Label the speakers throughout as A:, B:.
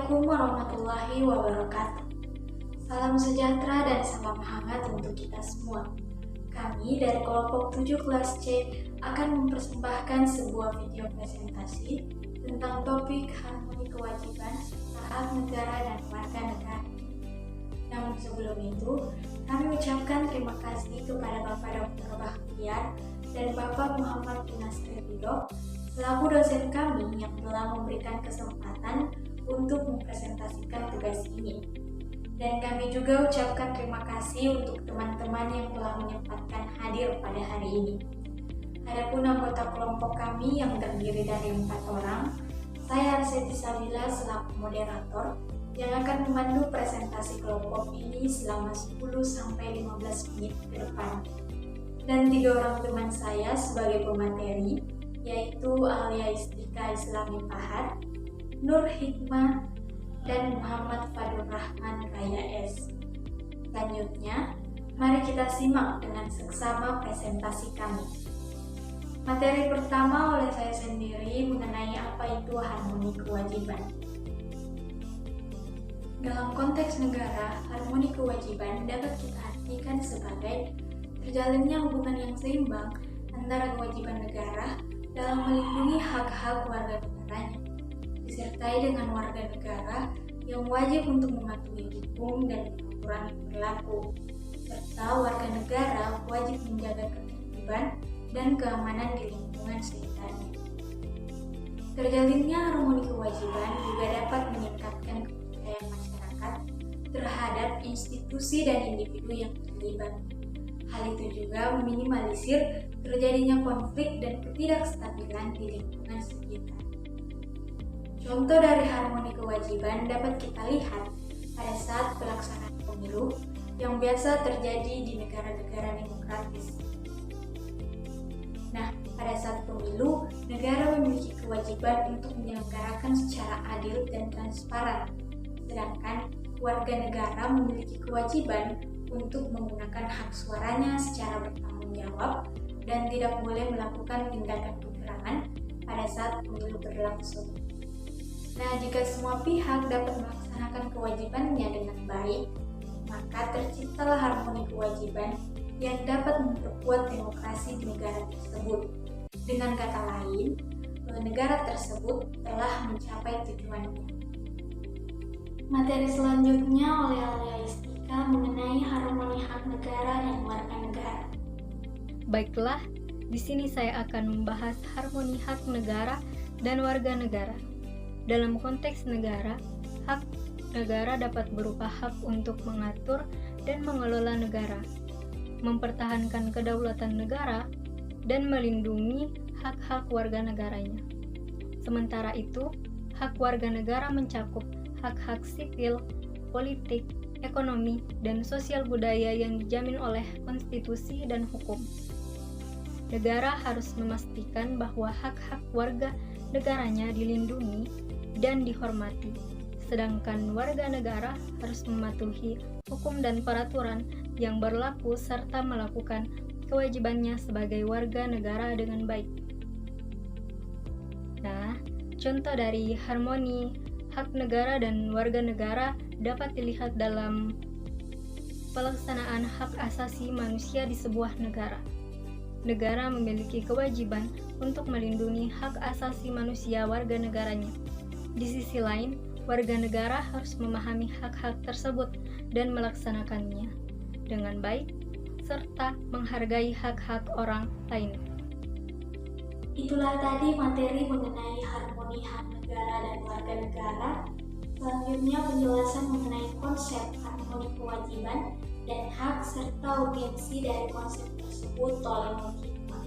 A: Assalamualaikum warahmatullahi wabarakatuh. Salam sejahtera dan salam hangat untuk kita semua. Kami dari kelompok 7 kelas C akan mempersembahkan sebuah video presentasi tentang topik harmoni kewajiban serta hak negara dan warga negara. Namun sebelum itu, kami ucapkan terima kasih kepada Bapak Dr. Bahtiar dan Bapak Muhammad Nasir Ridho selaku dosen kami yang telah memberikan kesempatan untuk mempresentasikan tugas ini. Dan kami juga ucapkan terima kasih untuk teman-teman yang telah menyempatkan hadir pada hari ini. Adapun anggota kelompok kami yang terdiri dari 4 orang, saya Arseti Sabila selaku moderator yang akan memandu presentasi kelompok ini selama 10-15 menit ke depan. Dan 3 orang teman saya sebagai pemateri, yaitu Alia Istika Islami Pahat, Nur Hikmah, dan Muhammad Fadul Rahman Raya S. Selanjutnya, mari kita simak dengan seksama presentasi kami. Materi pertama oleh saya sendiri mengenai apa itu harmoni kewajiban. Dalam konteks negara, harmoni kewajiban dapat kita artikan sebagai terjalinnya hubungan yang seimbang antara kewajiban negara dalam melindungi hak-hak warga negaranya, disertai dengan warga negara yang wajib untuk mematuhi hukum dan peraturan yang berlaku, serta warga negara wajib menjaga ketertiban dan keamanan di lingkungan sekitarnya. Terjalinnya harmoni kewajiban juga dapat meningkatkan kepercayaan masyarakat terhadap institusi dan individu yang terlibat. Hal itu juga meminimalisir terjadinya konflik dan ketidakstabilan di lingkungan sekitar. Contoh dari harmoni kewajiban dapat kita lihat pada saat pelaksanaan pemilu yang biasa terjadi di negara-negara demokratis. Nah, pada saat pemilu, negara memiliki kewajiban untuk menyelenggarakan secara adil dan transparan, sedangkan warga negara memiliki kewajiban untuk menggunakan hak suaranya secara bertanggung jawab dan tidak boleh melakukan tindakan kecurangan pada saat pemilu berlangsung. Nah, jika semua pihak dapat melaksanakan kewajibannya dengan baik, maka terciptalah harmoni kewajiban yang dapat memperkuat demokrasi di negara tersebut. Dengan kata lain, negara tersebut telah mencapai tujuannya. Materi selanjutnya oleh Alia Istika mengenai harmoni hak negara dan warga negara.
B: Baiklah, di sini saya akan membahas harmoni hak negara dan warga negara. Dalam konteks negara, hak negara dapat berupa hak untuk mengatur dan mengelola negara, mempertahankan kedaulatan negara, dan melindungi hak-hak warga negaranya. Sementara itu, hak warga negara mencakup hak-hak sipil, politik, ekonomi, dan sosial budaya yang dijamin oleh konstitusi dan hukum. Negara harus memastikan bahwa hak-hak warga negaranya dilindungi dan dihormati, sedangkan warga negara harus mematuhi hukum dan peraturan yang berlaku serta melakukan kewajibannya sebagai warga negara dengan baik. Nah, contoh dari harmoni hak negara dan warga negara dapat dilihat dalam pelaksanaan hak asasi manusia di sebuah negara. Negara memiliki kewajiban untuk melindungi hak asasi manusia warga negaranya. Di sisi lain, warga negara harus memahami hak-hak tersebut dan melaksanakannya dengan baik, serta menghargai hak-hak orang lain.
A: Itulah tadi materi mengenai harmoni hak negara dan warga negara. Selanjutnya penjelasan mengenai konsep harmoni kewajiban dan hak serta urgensi dari konsep tersebut oleh Nur Hikmah.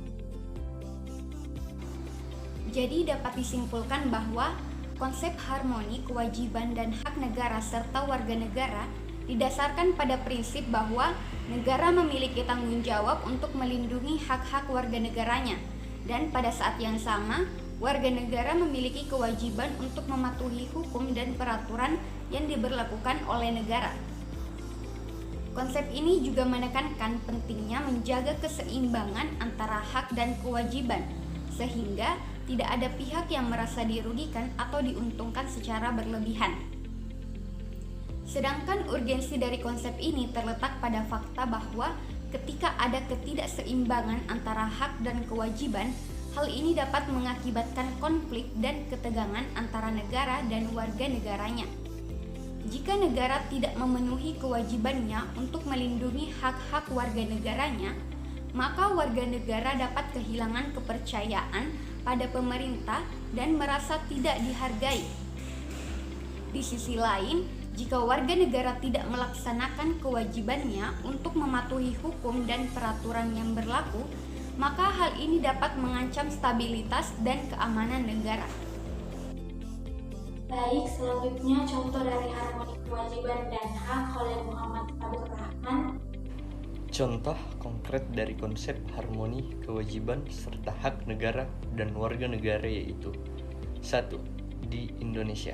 C: Jadi dapat disimpulkan bahwa konsep harmoni kewajiban dan hak negara serta warga negara didasarkan pada prinsip bahwa negara memiliki tanggung jawab untuk melindungi hak-hak warga negaranya, dan pada saat yang sama, warga negara memiliki kewajiban untuk mematuhi hukum dan peraturan yang diberlakukan oleh negara. Konsep ini juga menekankan pentingnya menjaga keseimbangan antara hak dan kewajiban, sehingga tidak ada pihak yang merasa dirugikan atau diuntungkan secara berlebihan. Sedangkan urgensi dari konsep ini terletak pada fakta bahwa ketika ada ketidakseimbangan antara hak dan kewajiban, hal ini dapat mengakibatkan konflik dan ketegangan antara negara dan warga negaranya. Jika negara tidak memenuhi kewajibannya untuk melindungi hak-hak warga negaranya, maka warga negara dapat kehilangan kepercayaan pada pemerintah dan merasa tidak dihargai. Di sisi lain, jika warga negara tidak melaksanakan kewajibannya untuk mematuhi hukum dan peraturan yang berlaku, maka hal ini dapat mengancam stabilitas dan keamanan negara.
A: Baik, selanjutnya contoh dari harmoni kewajiban dan hak oleh Muhammad Fadul Rahman.
D: Contoh konkret dari konsep harmoni kewajiban serta hak negara dan warga negara yaitu 1. Di Indonesia,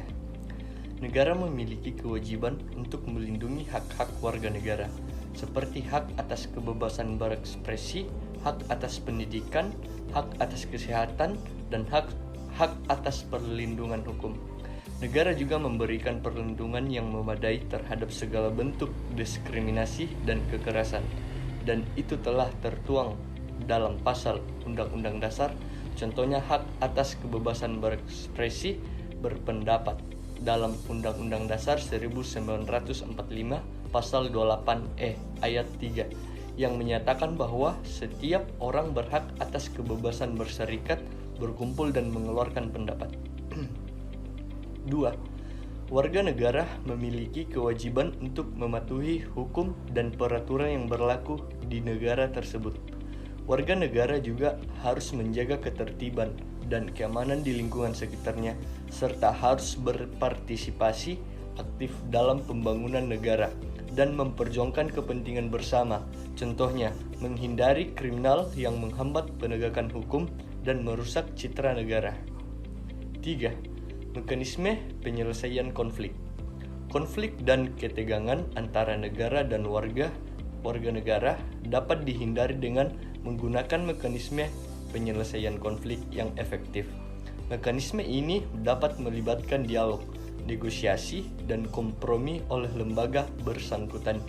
D: negara memiliki kewajiban untuk melindungi hak-hak warga negara, seperti hak atas kebebasan berekspresi, hak atas pendidikan, hak atas kesehatan, dan hak atas perlindungan hukum. Negara juga memberikan perlindungan yang memadai terhadap segala bentuk diskriminasi dan kekerasan, dan itu telah tertuang dalam pasal Undang-Undang Dasar, contohnya hak atas kebebasan berekspresi, berpendapat, dalam Undang-Undang Dasar 1945 pasal 28E ayat 3 yang menyatakan bahwa setiap orang berhak atas kebebasan berserikat, berkumpul dan mengeluarkan pendapat. 2. Warga negara memiliki kewajiban untuk mematuhi hukum dan peraturan yang berlaku di negara tersebut. Warga negara juga harus menjaga ketertiban dan keamanan di lingkungan sekitarnya, serta harus berpartisipasi aktif dalam pembangunan negara dan memperjuangkan kepentingan bersama, contohnya menghindari kriminal yang menghambat penegakan hukum dan merusak citra negara. 3. Mekanisme penyelesaian konflik. Konflik dan ketegangan antara negara dan warga negara dapat dihindari dengan menggunakan mekanisme penyelesaian konflik yang efektif. Mekanisme ini dapat melibatkan dialog, negosiasi, dan kompromi oleh lembaga bersangkutan.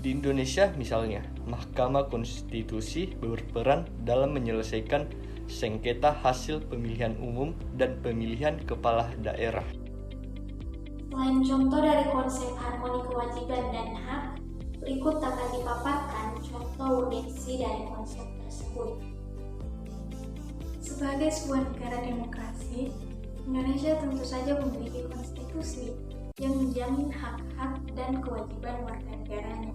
D: Di Indonesia misalnya, Mahkamah Konstitusi berperan dalam menyelesaikan sengketa hasil pemilihan umum dan pemilihan kepala daerah.
A: Selain contoh dari konsep harmoni kewajiban dan hak, berikut akan dipaparkan contoh urgensi dari konsep tersebut. Sebagai sebuah negara demokrasi, Indonesia tentu saja memiliki konstitusi yang menjamin hak-hak dan kewajiban warga negaranya.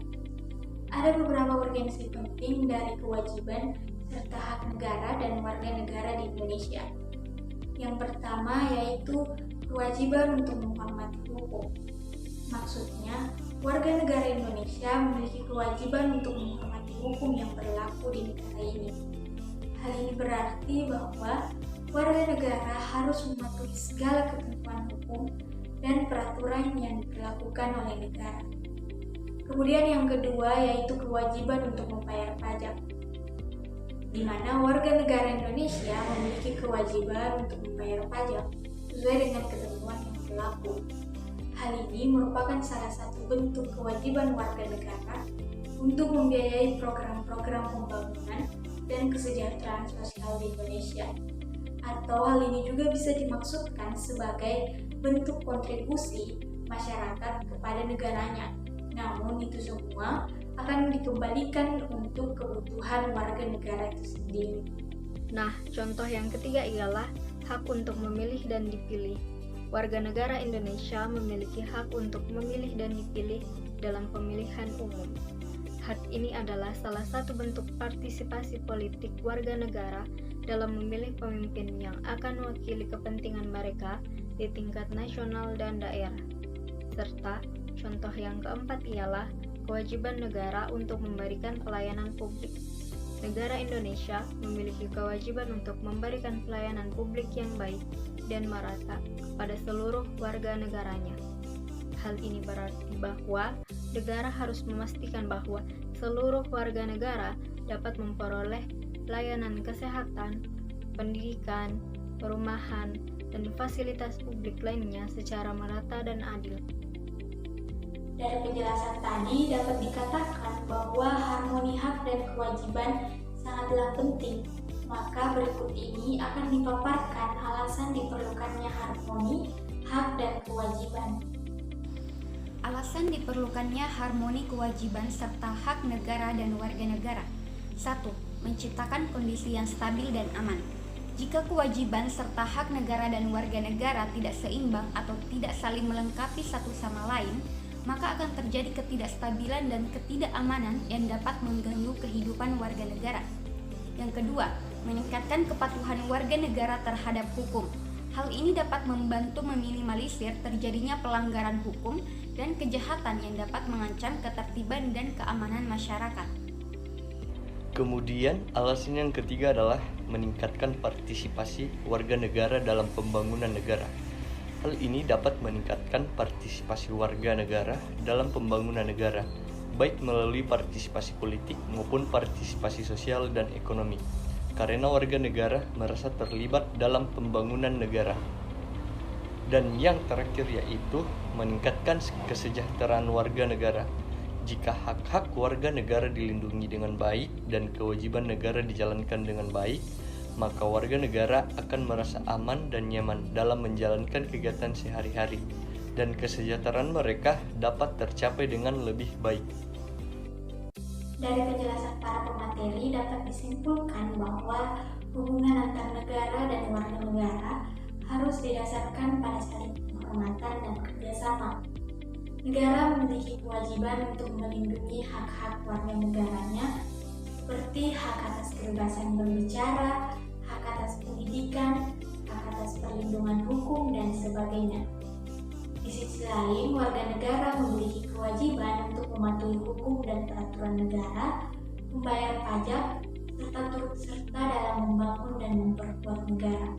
A: Ada beberapa urgensi penting dari kewajiban serta hak negara dan warga negara di Indonesia. Yang pertama yaitu kewajiban untuk menghormati hukum. Maksudnya, warga negara Indonesia memiliki kewajiban untuk menghormati hukum yang berlaku di negara ini. Hal ini berarti bahwa warga negara harus mematuhi segala ketentuan hukum dan peraturan yang dilakukan oleh negara. Kemudian yang kedua yaitu kewajiban untuk membayar pajak, di mana warga negara Indonesia memiliki kewajiban untuk membayar pajak sesuai dengan ketentuan yang berlaku. Hal ini merupakan salah satu bentuk kewajiban warga negara untuk membiayai program-program pembangunan dan kesejahteraan sosial di Indonesia. Atau hal ini juga bisa dimaksudkan sebagai bentuk kontribusi masyarakat kepada negaranya. Namun itu semua akan dikembalikan untuk kebutuhan warga negara itu sendiri.
B: Nah, contoh yang ketiga ialah hak untuk memilih dan dipilih. Warga negara Indonesia memiliki hak untuk memilih dan dipilih dalam pemilihan umum. Hak ini adalah salah satu bentuk partisipasi politik warga negara dalam memilih pemimpin yang akan mewakili kepentingan mereka di tingkat nasional dan daerah. Serta contoh yang keempat ialah kewajiban negara untuk memberikan pelayanan publik. Negara Indonesia memiliki kewajiban untuk memberikan pelayanan publik yang baik dan merata kepada seluruh warga negaranya. Hal ini berarti bahwa negara harus memastikan bahwa seluruh warga negara dapat memperoleh layanan kesehatan, pendidikan, perumahan, dan fasilitas publik lainnya secara merata dan adil.
A: Dari penjelasan tadi dapat dikatakan bahwa harmoni hak dan kewajiban sangatlah penting. Maka berikut ini akan dipaparkan alasan diperlukannya harmoni hak dan kewajiban.
C: Alasan diperlukannya harmoni kewajiban serta hak negara dan warga negara. 1. Menciptakan kondisi yang stabil dan aman. Jika kewajiban serta hak negara dan warga negara tidak seimbang atau tidak saling melengkapi satu sama lain, maka akan terjadi ketidakstabilan dan ketidakamanan yang dapat mengganggu kehidupan warga negara. Yang kedua, meningkatkan kepatuhan warga negara terhadap hukum. Hal ini dapat membantu meminimalisir terjadinya pelanggaran hukum dan kejahatan yang dapat mengancam ketertiban dan keamanan masyarakat.
D: Kemudian, alasan yang ketiga adalah meningkatkan partisipasi warga negara dalam pembangunan negara. Hal ini dapat meningkatkan partisipasi warga negara dalam pembangunan negara, baik melalui partisipasi politik maupun partisipasi sosial dan ekonomi, karena warga negara merasa terlibat dalam pembangunan negara. Dan yang terakhir yaitu meningkatkan kesejahteraan warga negara. Jika hak-hak warga negara dilindungi dengan baik dan kewajiban negara dijalankan dengan baik, maka warga negara akan merasa aman dan nyaman dalam menjalankan kegiatan sehari-hari, dan kesejahteraan mereka dapat tercapai dengan lebih baik.
A: Dari penjelasan para pemateri dapat disimpulkan bahwa hubungan antar negara dan warga negara harus didasarkan pada saling penghormatan dan kerjasama. Negara memiliki kewajiban untuk melindungi hak-hak warga negaranya, seperti hak atas kebebasan berbicara, hak atas pendidikan, hak atas perlindungan hukum, dan sebagainya. Di sisi lain, warga negara memiliki kewajiban untuk mematuhi hukum dan peraturan negara, membayar pajak, serta turut serta dalam membangun dan memperkuat negara.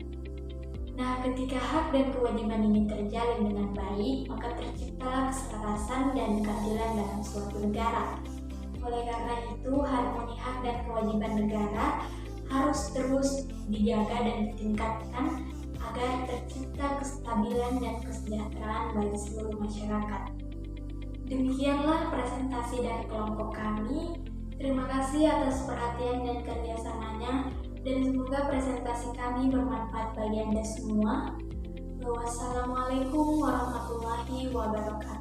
A: Nah, ketika hak dan kewajiban ini terjalin dengan baik, maka terciptalah keselarasan dan keadilan dalam suatu negara. Oleh karena itu, harmoni hak dan kewajiban negara harus terus dijaga dan ditingkatkan agar tercipta kestabilan dan kesejahteraan bagi seluruh masyarakat. Demikianlah presentasi dari kelompok kami. Terima kasih atas perhatian dan kerjasamanya, dan semoga presentasi kami bermanfaat bagi Anda semua. Wassalamualaikum warahmatullahi wabarakatuh.